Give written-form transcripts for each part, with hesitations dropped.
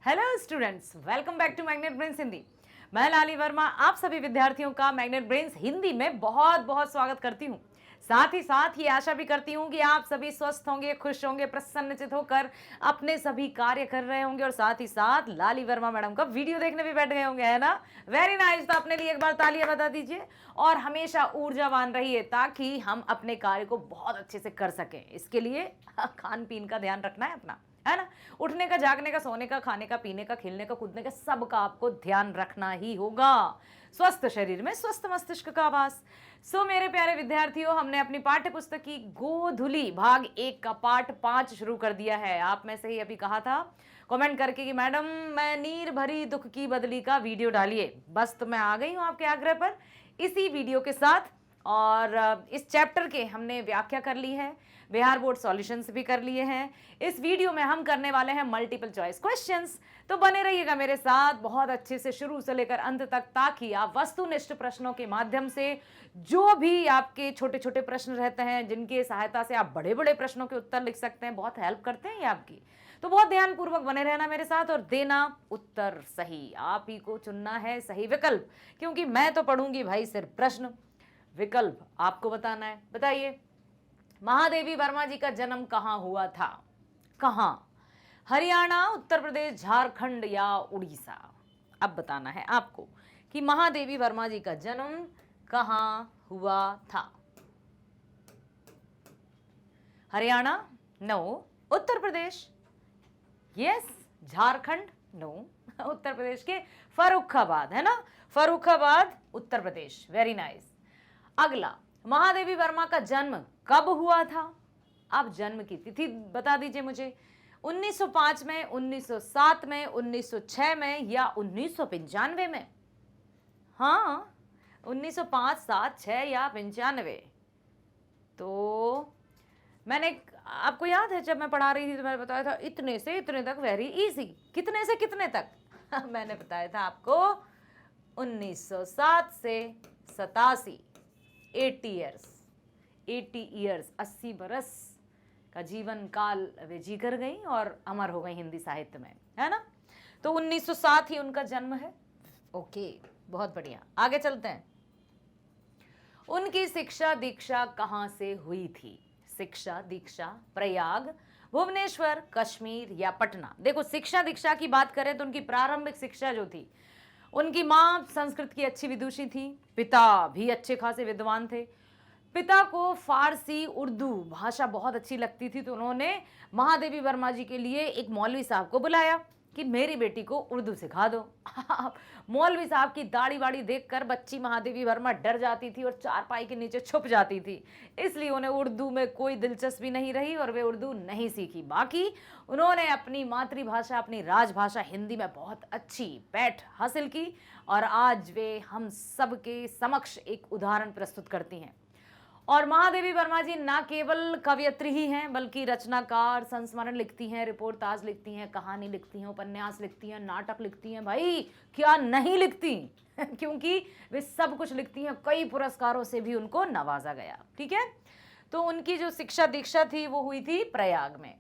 Hello students, welcome back to Magnet Brains Hindi. मैं लाली वर्मा आप सभी विद्यार्थियों का मैग्नेट ब्रेन्स हिंदी में बहुत बहुत स्वागत करती हूँ। साथ ही साथ ये आशा भी करती हूँ कि आप सभी स्वस्थ होंगे, खुश होंगे, प्रसन्नचित होकर अपने सभी कार्य कर रहे होंगे और साथ ही साथ लाली वर्मा मैडम का वीडियो देखने भी बैठ गए होंगे, है ना। Very nice. तो अपने लिए एक बार तालियां बता दीजिए और हमेशा ऊर्जावान रहिए ताकि हम अपने कार्य को बहुत अच्छे से कर सकें। इसके लिए खान पीन का ध्यान रखना है अपना, है ना। उठने का, जागने का, सोने का, खाने का, पीने का, खेलने का, कूदने का, सबका आपको ध्यान रखना ही होगा। स्वस्थ शरीर में स्वस्थ मस्तिष्क का वास। सो मेरे प्यारे विद्यार्थियों, हमने अपनी पाठ्य पुस्तक की गोधुली भाग 1 का पाठ 5 शुरू कर दिया है। आप में से ही अभी कहा था कमेंट करके कि मैडम मैं नीर भरी दुख की बदली का वीडियो डालिए। बस तो मैं आ गई हूं आपके आग्रह पर इसी वीडियो के साथ। और इस चैप्टर के हमने व्याख्या कर ली है, बिहार बोर्ड सॉल्यूशंस भी कर लिए हैं। इस वीडियो में हम करने वाले हैं मल्टीपल चॉइस क्वेश्चंस। तो बने रहिएगा मेरे साथ बहुत अच्छे से शुरू से लेकर अंत तक, ताकि आप वस्तुनिष्ठ प्रश्नों के माध्यम से जो भी आपके छोटे छोटे प्रश्न रहते हैं, जिनकी सहायता से आप बड़े बड़े प्रश्नों के उत्तर लिख सकते हैं, बहुत हेल्प करते हैं ये आपकी। तो बहुत ध्यानपूर्वक बने रहना मेरे साथ और देना उत्तर सही। आप ही को चुनना है सही विकल्प, क्योंकि मैं तो पढ़ूंगी भाई सिर्फ प्रश्न, विकल्प आपको बताना है। बताइए, महादेवी वर्मा जी का जन्म कहां हुआ था? कहां? हरियाणा, उत्तर प्रदेश, झारखंड या उड़ीसा? अब बताना है आपको कि महादेवी वर्मा जी का जन्म कहां हुआ था। Haryana? No. Uttar Pradesh? Yes. Jharkhand? No. Uttar Pradesh के फर्रुखाबाद, है ना, फर्रुखाबाद उत्तर प्रदेश। Very nice. अगला, महादेवी वर्मा का जन्म कब हुआ था? आप जन्म की तिथि बता दीजिए मुझे। 1905 में, 1907 में, 1906 में या 1995 में? हाँ, 1905, 7, 6 या 95। तो मैंने आपको याद है जब मैं पढ़ा रही थी तो मैंने बताया था इतने से इतने तक, वेरी इजी। कितने से कितने तक? मैंने बताया था आपको 1907 से 87, 80 ईयर्स। 80 ईयर्स, 80 बरस का जीवन काल वे जी कर गई और अमर हो गई हिंदी साहित्य में, है ना। तो 1907 ही उनका जन्म है। ओके, बहुत बढ़िया। आगे चलते हैं। उनकी शिक्षा दीक्षा कहां से हुई थी? शिक्षा दीक्षा प्रयाग, भुवनेश्वर, कश्मीर या पटना? देखो, शिक्षा दीक्षा की बात करें तो उनकी प्रारंभिक शिक्षा जो थी, उनकी माँ संस्कृत की अच्छी विदुषी थी, पिता भी अच्छे खासे विद्वान थे। पिता को फारसी उर्दू भाषा बहुत अच्छी लगती थी, तो उन्होंने महादेवी वर्मा जी के लिए एक मौलवी साहब को बुलाया कि मेरी बेटी को उर्दू सिखा दो। मौलवी साहब की दाढ़ी वाड़ी देखकर बच्ची महादेवी वर्मा डर जाती थी और चारपाई के नीचे छुप जाती थी, इसलिए उन्हें उर्दू में कोई दिलचस्पी नहीं रही और वे उर्दू नहीं सीखी। बाकी उन्होंने अपनी मातृभाषा, अपनी राजभाषा हिंदी में बहुत अच्छी पैठ हासिल की और आज वे हम सबके समक्ष एक उदाहरण प्रस्तुत करती हैं। और महादेवी वर्मा जी ना केवल कवयित्री ही हैं, बल्कि रचनाकार, संस्मरण लिखती हैं, रिपोर्टाज लिखती हैं, कहानी लिखती हैं, उपन्यास लिखती हैं, नाटक लिखती हैं। भाई क्या नहीं लिखती क्योंकि वे सब कुछ लिखती हैं। कई पुरस्कारों से भी उनको नवाजा गया। ठीक है, तो उनकी जो शिक्षा दीक्षा थी वो हुई थी प्रयाग में।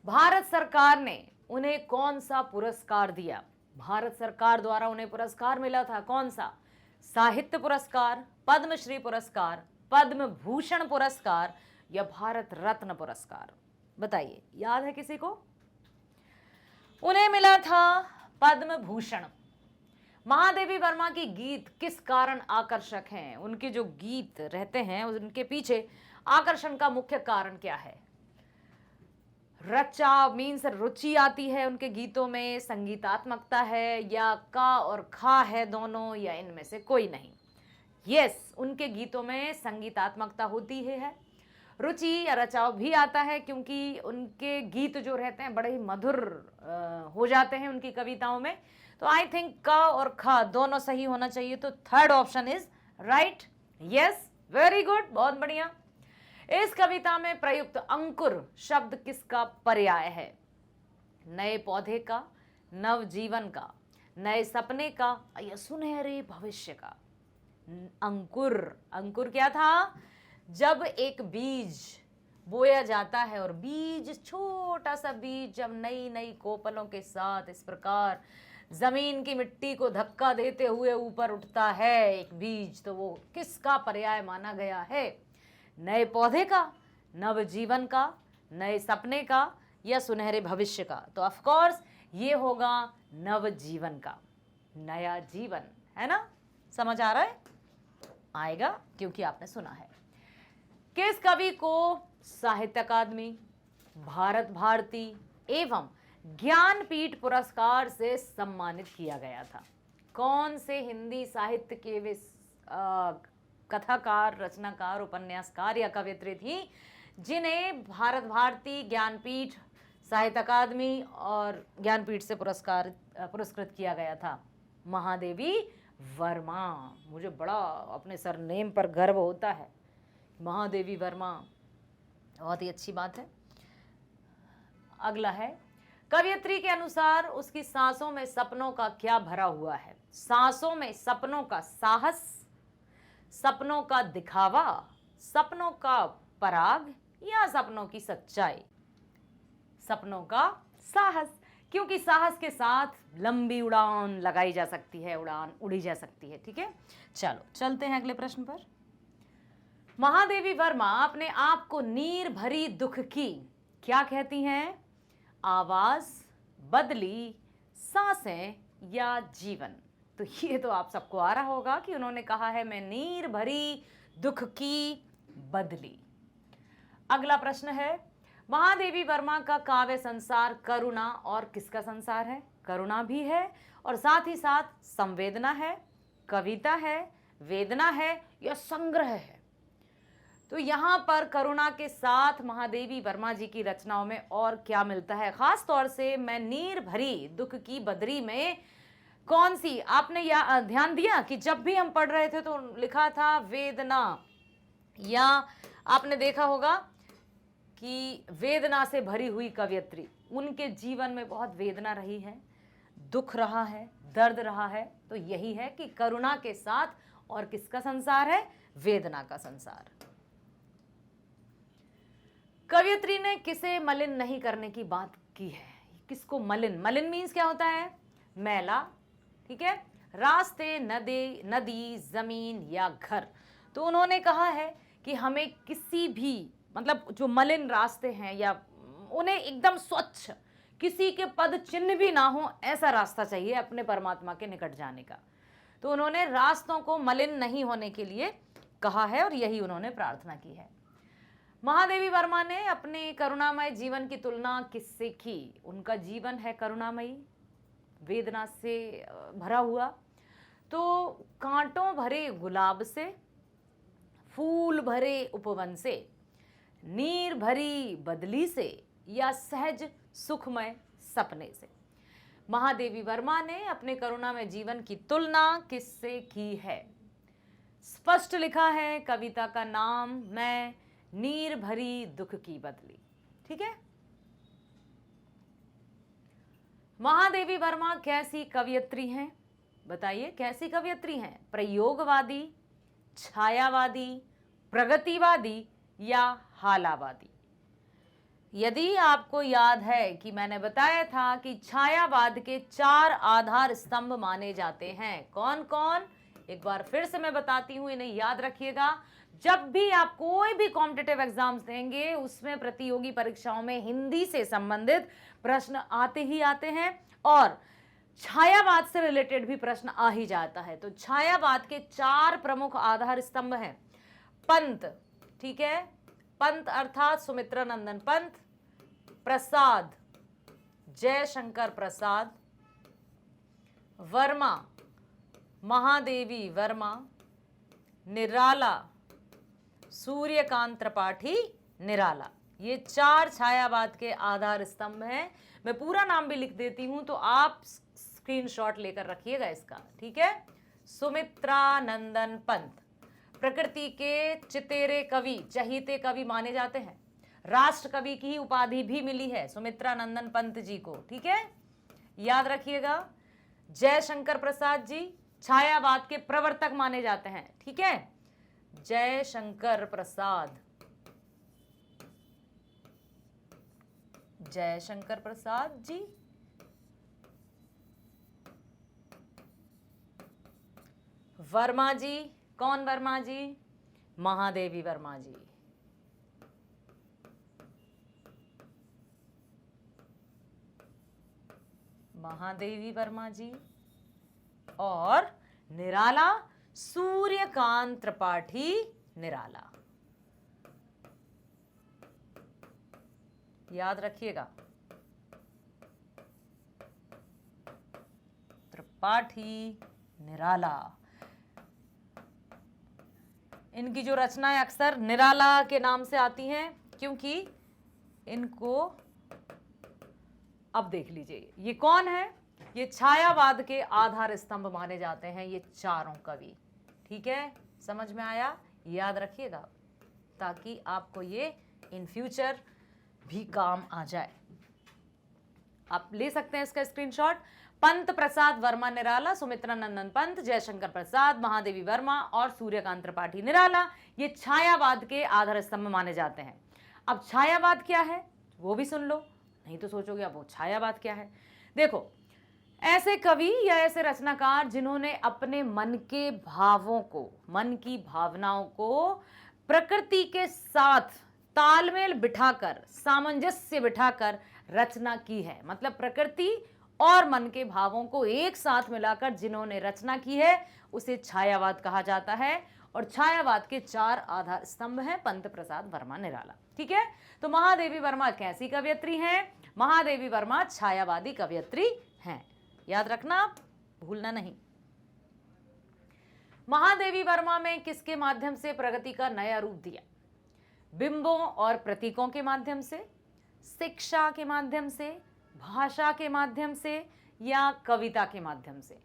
भारत सरकार ने उन्हें कौन सा पुरस्कार दिया? भारत सरकार द्वारा उन्हें पुरस्कार मिला था, कौन सा? साहित्य पुरस्कार, पद्मश्री पुरस्कार, पद्म भूषण पुरस्कार या भारत रत्न पुरस्कार? बताइए, याद है किसी को? उन्हें मिला था पद्म भूषण। महादेवी वर्मा की गीत किस कारण आकर्षक हैं? उनके जो गीत रहते हैं उनके पीछे आकर्षण का मुख्य कारण क्या है? रचा मीन्स रुचि आती है उनके गीतों में, संगीतात्मकता है, या का और खा है दोनों, या इनमें से कोई नहीं? यस, उनके गीतों में संगीतात्मकता होती है, रुचि या रचाव भी आता है, क्योंकि उनके गीत जो रहते हैं बड़े ही मधुर हो जाते हैं उनकी कविताओं में। तो आई थिंक का और खा दोनों सही होना चाहिए, तो third option is right. Yes, very good, बहुत बढ़िया। इस कविता में प्रयुक्त अंकुर शब्द किसका पर्याय है? नए पौधे का, नवजीवन का, नए सपने का या सुनहरे भविष्य का? अंकुर। अंकुर क्या था? जब एक बीज बोया जाता है और बीज, छोटा सा बीज जब नई नई कोपलों के साथ इस प्रकार जमीन की मिट्टी को धक्का देते हुए ऊपर उठता है एक बीज, तो वो किसका पर्याय माना गया है? नए पौधे का, नव जीवन का, नए सपने का, या सुनहरे भविष्य का? तो ऑफ कोर्स ये होगा नव जीवन का, नया जीवन, है ना? समझ आ रहा है? आएगा क्योंकि आपने सुना है। किस कवि को साहित्य अकादमी, भारत भारती एवं ज्ञानपीठ पुरस्कार से सम्मानित किया गया था? कौन से हिंदी साहित्य के वे कथाकार, रचनाकार, उपन्यासकार या कवियत्री थी जिन्हें भारत भारती, ज्ञानपीठ, साहित्य अकादमी और ज्ञानपीठ से पुरस्कृत किया गया था? महादेवी वर्मा। मुझे बड़ा अपने सरनेम पर गर्व होता है, महादेवी वर्मा, बहुत ही अच्छी बात है। अगला है, कवियत्री के अनुसार उसकी सांसों में सपनों का क्या भरा हुआ है? सांसों में सपनों का साहस, सपनों का दिखावा, सपनों का पराग, या सपनों की सच्चाई? सपनों का साहस, क्योंकि साहस के साथ लंबी उड़ान लगाई जा सकती है, उड़ान उड़ी जा सकती है। ठीक है, चलो चलते हैं अगले प्रश्न पर। महादेवी वर्मा अपने आप को नीर भरी दुख की क्या कहती हैं? आवाज, बदली, सांसें या जीवन? तो ये तो आप सबको आ रहा होगा कि उन्होंने कहा है मैं नीर भरी दुख की बदली। अगला प्रश्न है, महादेवी वर्मा का काव्य संसार करुणा और किसका संसार है? करुणा भी है और साथ ही साथ संवेदना है, कविता है, वेदना है या संग्रह है? तो यहाँ पर करुणा के साथ महादेवी वर्मा जी की रचनाओं में और क्या मिलता है? खास तौर से मैं नीर भरी दुख की बदरी में कौन सी, आपने या ध्यान दिया कि जब भी हम पढ़ रहे थे तो लिखा था वेदना, या आपने देखा होगा कि वेदना से भरी हुई कवियत्री, उनके जीवन में बहुत वेदना रही है, दुख रहा है, दर्द रहा है। तो यही है कि करुणा के साथ और किसका संसार है? वेदना का संसार। कवियत्री ने किसे मलिन नहीं करने की बात की है? किसको मलिन? मलिन मीन्स क्या होता है? मैला, ठीक है, रास्ते, नदी, जमीन या घर। तो उन्होंने कहा है कि हमें किसी भी, मतलब जो मलिन रास्ते हैं या उन्हें एकदम स्वच्छ, किसी के पद चिन्ह भी ना हो, ऐसा रास्ता चाहिए अपने परमात्मा के निकट जाने का। तो उन्होंने रास्तों को मलिन नहीं होने के लिए कहा है और यही उन्होंने प्रार्थना की है। महादेवी वर्मा ने अपने करुणामय जीवन की तुलना किससे की? उनका जीवन है करुणामयी, वेदना से भरा हुआ, तो कांटों भरे गुलाब से, फूल भरे उपवन से, नीर भरी बदली से या सहज सुखमय सपने से? महादेवी वर्मा ने अपने करुणामय जीवन की तुलना किससे की है? स्पष्ट लिखा है कविता का नाम, मैं नीर भरी दुख की बदली। ठीक है, महादेवी वर्मा कैसी कवियत्री हैं? बताइए कैसी कवियत्री हैं? प्रयोगवादी, छायावादी, प्रगतिवादी या हालावादी? यदि आपको याद है कि मैंने बताया था कि छायावाद के 4 आधार स्तंभ माने जाते हैं। कौन कौन? एक बार फिर से मैं बताती हूं, इन्हें याद रखिएगा। जब भी आप कोई भी कॉम्पिटिटिव एग्जाम्स देंगे, उसमें प्रतियोगी परीक्षाओं में हिंदी से संबंधित प्रश्न आते ही आते हैं और छायावाद से रिलेटेड भी प्रश्न आ ही जाता है। तो छायावाद के 4 प्रमुख आधार स्तंभ हैं। पंत, ठीक है, पंत अर्थात सुमित्रानंदन पंत, प्रसाद, जयशंकर प्रसाद, वर्मा, महादेवी वर्मा, निराला, सूर्यकांत त्रिपाठी निराला। ये 4 छायावाद के आधार स्तंभ हैं। मैं पूरा नाम भी लिख देती हूं तो आप स्क्रीनशॉट लेकर रखिएगा इसका। ठीक है, सुमित्रानंदन पंत प्रकृति के चितेरे कवि, चहीते कवि माने जाते हैं। राष्ट्र कवि की उपाधि भी मिली है सुमित्रानंदन पंत जी को। ठीक है, याद रखिएगा। जयशंकर प्रसाद जी छायावाद के प्रवर्तक माने जाते हैं। ठीक है, जयशंकर प्रसाद जयशंकर प्रसाद जी, वर्मा जी, कौन वर्मा जी? महादेवी वर्मा जी। महादेवी वर्मा जी। और निराला सूर्यकांत त्रिपाठी निराला। याद रखिएगा, त्रिपाठी निराला। इनकी जो रचनाएं अक्सर निराला के नाम से आती हैं क्योंकि इनको, अब देख लीजिए ये कौन है, ये छायावाद के आधार स्तंभ माने जाते हैं ये चारों कवि। ठीक है, समझ में आया? याद रखिएगा ताकि आपको ये इन फ्यूचर भी काम आ जाए। आप ले सकते हैं इसका स्क्रीनशॉट। पंत प्रसाद वर्मा निराला, सुमित्रा नंदन पंत, जयशंकर प्रसाद, महादेवी वर्मा और सूर्यकांत त्रिपाठी निराला, ये छायावाद के आधार स्तंभ माने जाते हैं। अब छायावाद क्या है वो भी सुन लो, नहीं तो सोचोगे अब वो छायावाद क्या है। देखो, ऐसे कवि या ऐसे रचनाकार जिन्होंने अपने मन के भावों को, मन की भावनाओं को प्रकृति के साथ तालमेल बिठाकर, सामंजस्य बिठाकर रचना की है। मतलब प्रकृति और मन के भावों को एक साथ मिलाकर जिन्होंने रचना की है उसे छायावाद कहा जाता है। और छायावाद के 4 आधार स्तंभ हैं पंत प्रसाद वर्मा निराला। ठीक है, तो महादेवी वर्मा कैसी कवयित्री हैं? महादेवी वर्मा छायावादी कवयित्री हैं, याद रखना, भूलना नहीं। महादेवी वर्मा में किसके माध्यम से प्रगति का नया रूप दिया? बिंबों और प्रतीकों के माध्यम से, शिक्षा के माध्यम से, भाषा के माध्यम से या कविता के माध्यम से?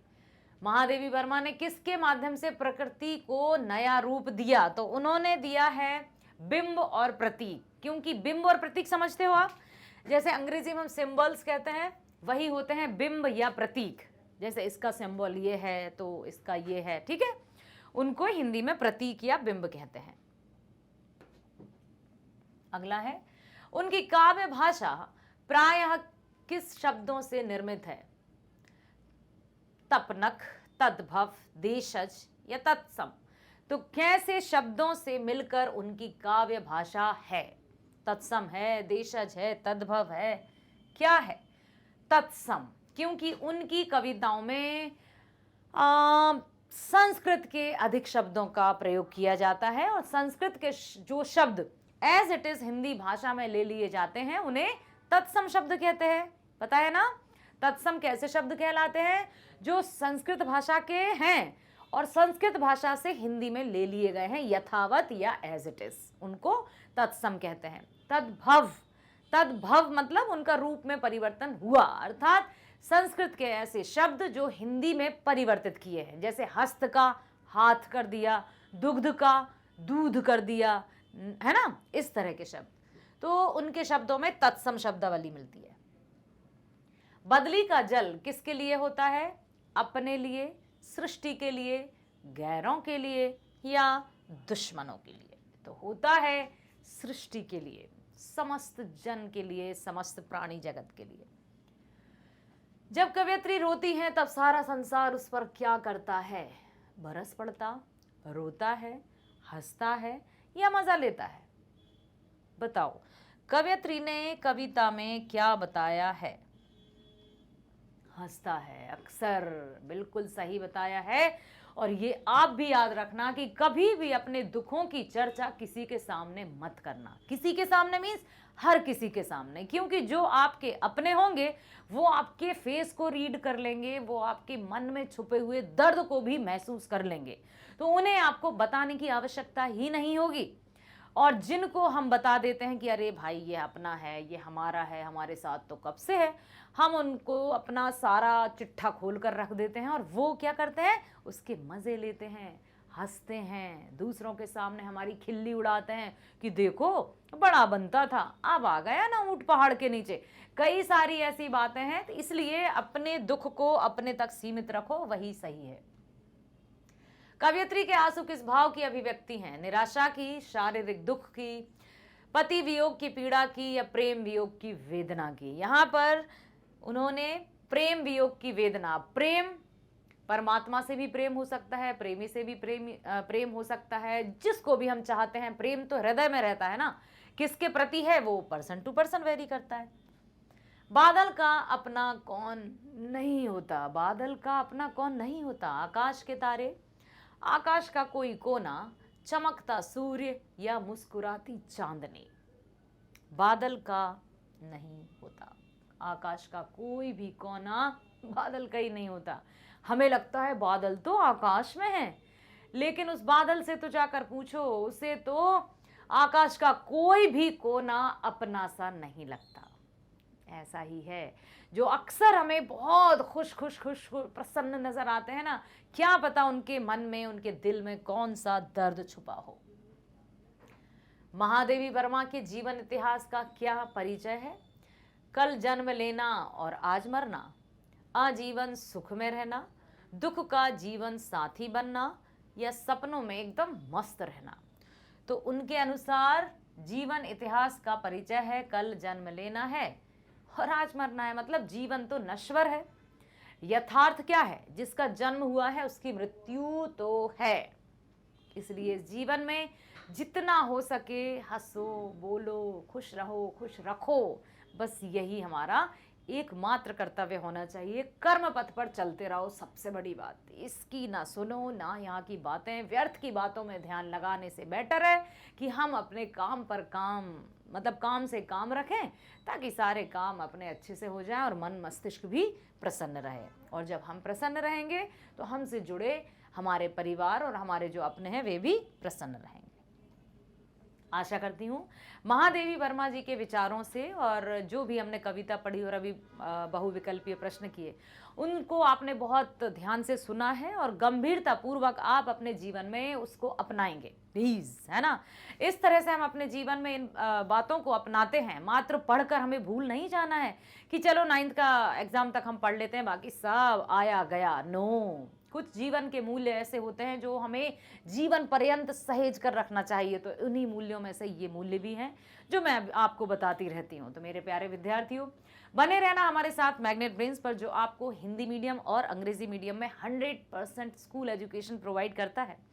महादेवी वर्मा ने किसके माध्यम से प्रकृति को नया रूप दिया? तो उन्होंने दिया है बिंब और प्रतीक। क्योंकि बिंब और प्रतीक समझते हो आप, जैसे अंग्रेजी में हम सिंबल्स कहते हैं, वही होते हैं बिंब या प्रतीक। जैसे इसका सिंबल ये है तो इसका ये है, ठीक है, उनको हिंदी में प्रतीक या बिंब कहते हैं। अगला है, उनकी काव्य भाषा प्रायः किस शब्दों से निर्मित है? तपनक, तद्भव, देशज या तत्सम? तो कैसे शब्दों से मिलकर उनकी काव्य भाषा है? तत्सम है, देशज है, तद्भव है, क्या है? तत्सम। क्योंकि उनकी कविताओं में संस्कृत के अधिक शब्दों का प्रयोग किया जाता है और संस्कृत के जो शब्द एज इट इज हिंदी भाषा में ले लिए जाते हैं उन्हें तत्सम शब्द कहते हैं। पता है ना तत्सम कैसे शब्द कहलाते हैं? जो संस्कृत भाषा के हैं और संस्कृत भाषा से हिंदी में ले लिए गए हैं यथावत या एज इट इज, उनको तत्सम कहते हैं। तद्भव, तद्भव मतलब उनका रूप में परिवर्तन हुआ, अर्थात संस्कृत के ऐसे शब्द जो हिंदी में परिवर्तित किए हैं। जैसे हस्त का हाथ कर दिया, दुग्ध का दूध कर दिया, है ना, इस तरह के शब्द। तो उनके शब्दों में तत्सम शब्दावली मिलती है। बदली का जल किसके लिए होता है? अपने लिए, सृष्टि के लिए, गैरों के लिए या दुश्मनों के लिए? तो होता है सृष्टि के लिए, समस्त जन के लिए, समस्त प्राणी जगत के लिए। जब कवयित्री रोती है तब सारा संसार उस पर क्या करता है? बरस पड़ता, रोता है, हंसता है या मजा लेता है? बताओ, कवयित्री ने कविता में क्या बताया है? हंसता है, अक्सर, बिल्कुल सही बताया है। और ये आप भी याद रखना कि कभी भी अपने दुखों की चर्चा किसी के सामने मत करना। किसी के सामने मीन्स हर किसी के सामने, क्योंकि जो आपके अपने होंगे वो आपके फेस को रीड कर लेंगे, वो आपके मन में छुपे हुए दर्द को भी महसूस कर लेंगे, तो उन्हें आपको बताने की आवश्यकता ही नहीं होगी। और जिनको हम बता देते हैं कि अरे भाई ये अपना है, ये हमारा है, हमारे साथ तो कब से है, हम उनको अपना सारा चिट्ठा खोल कर रख देते हैं और वो क्या करते हैं? उसके मज़े लेते हैं, हंसते हैं, दूसरों के सामने हमारी खिल्ली उड़ाते हैं कि देखो बड़ा बनता था, अब आ गया ना ऊंट पहाड़ के नीचे। कई सारी ऐसी बातें हैं, तो इसलिए अपने दुख को अपने तक सीमित रखो, वही सही है। कवयित्री के आंसू किस भाव की अभिव्यक्ति हैं? निराशा की, शारीरिक दुख की, पति वियोग की पीड़ा की या प्रेम वियोग की वेदना की। यहाँ पर उन्होंने प्रेम वियोग की वेदना, प्रेम परमात्मा से भी प्रेम हो सकता है, प्रेमी से भी प्रेम हो सकता है, जिसको भी हम चाहते हैं। प्रेम तो हृदय में रहता है ना, किसके प्रति है वो पर्सन टू पर्सन वेरी करता है। बादल का अपना कौन नहीं होता, बादल का अपना कौन नहीं होता, आकाश के तारे, आकाश का कोई कोना, चमकता सूर्य या मुस्कुराती चांदनी। बादल का नहीं होता, आकाश का कोई भी कोना बादल का ही नहीं होता। हमें लगता है बादल तो आकाश में है, लेकिन उस बादल से तो जाकर पूछो, उसे तो आकाश का कोई भी कोना अपना सा नहीं लगता। ऐसा ही है जो अक्सर हमें बहुत खुश प्रसन्न नजर आते हैं ना, क्या पता उनके मन में, उनके दिल में कौन सा दर्द छुपा हो। महादेवी वर्मा के जीवन इतिहास का क्या परिचय है? कल जन्म लेना और आज मरना, आजीवन सुख में रहना, दुख का जीवन साथी बनना या सपनों में एकदम मस्त रहना। तो उनके अनुसार जीवन इतिहास का परिचय है कल जन्म लेना है और आज मरना है। मतलब जीवन तो नश्वर है, यथार्थ क्या है? जिसका जन्म हुआ है उसकी मृत्यु तो है। इसलिए जीवन में जितना हो सके हंसो, बोलो, खुश रहो, खुश रखो, बस यही हमारा एकमात्र कर्तव्य होना चाहिए। कर्म पथ पर चलते रहो, सबसे बड़ी बात। इसकी ना सुनो ना यहाँ की बातें, व्यर्थ की बातों में ध्यान लगाने से बेटर है कि हम अपने काम पर काम, मतलब काम से काम रखें, ताकि सारे काम अपने अच्छे से हो जाएं और मन मस्तिष्क भी प्रसन्न रहे। और जब हम प्रसन्न रहेंगे तो हमसे जुड़े हमारे परिवार और हमारे जो अपने हैं वे भी प्रसन्न रहेंगे। आशा करती हूँ महादेवी वर्मा जी के विचारों से और जो भी हमने कविता पढ़ी और अभी बहुविकल्पीय प्रश्न किए, उनको आपने बहुत ध्यान से सुना है और गंभीरता पूर्वक आप अपने जीवन में उसको अपनाएंगे प्लीज, है ना। इस तरह से हम अपने जीवन में इन बातों को अपनाते हैं। मात्र पढ़कर हमें भूल नहीं जाना है कि चलो 9th का एग्जाम तक हम पढ़ लेते हैं, बाकी सब आया गया। नो, कुछ जीवन के मूल्य ऐसे होते हैं जो हमें जीवन पर्यंत सहेज कर रखना चाहिए। तो उन्हीं मूल्यों में से ये मूल्य भी हैं जो मैं आपको बताती रहती हूँ। तो मेरे प्यारे विद्यार्थियों, बने रहना हमारे साथ मैग्नेट ब्रेन्स पर, जो आपको हिंदी मीडियम और अंग्रेजी मीडियम में 100% स्कूल एजुकेशन प्रोवाइड करता है।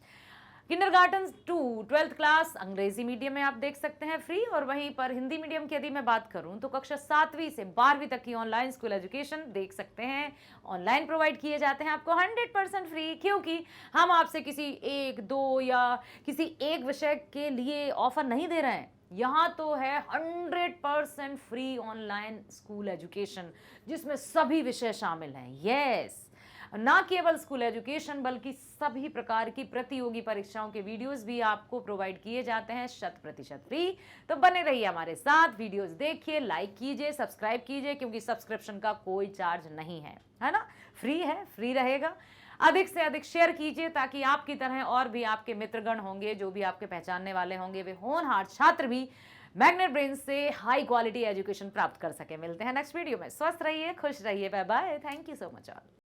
किंडरगार्टन टू 12th क्लास अंग्रेजी मीडियम में आप देख सकते हैं फ्री, और वहीं पर हिंदी मीडियम की यदि मैं बात करूं तो कक्षा 7वीं से 12वीं तक की ऑनलाइन स्कूल एजुकेशन देख सकते हैं। ऑनलाइन प्रोवाइड किए जाते हैं आपको 100% फ्री, क्योंकि हम आपसे किसी एक, दो या किसी एक विषय के लिए ऑफर नहीं दे रहे हैं। यहाँ तो है 100% फ्री ऑनलाइन स्कूल एजुकेशन, जिसमें सभी विषय शामिल हैं। यस, ना केवल स्कूल एजुकेशन बल्कि सभी प्रकार की प्रतियोगी परीक्षाओं के वीडियोस भी आपको प्रोवाइड किए जाते हैं 100% फ्री। तो बने रहिए हमारे साथ, वीडियोस देखिए, लाइक कीजिए, सब्सक्राइब कीजिए, क्योंकि सब्सक्रिप्शन का कोई चार्ज नहीं है ना, फ्री है, फ्री रहेगा। अधिक से अधिक शेयर कीजिए ताकि आपकी तरह और भी आपके मित्रगण होंगे, जो भी आपके पहचानने वाले होंगे, वे होनहार छात्र भी मैग्नेट ब्रेन से हाई क्वालिटी एजुकेशन प्राप्त कर सके। मिलते हैं नेक्स्ट वीडियो में। स्वस्थ रहिए, खुश रहिए, bye bye, thank you so much all.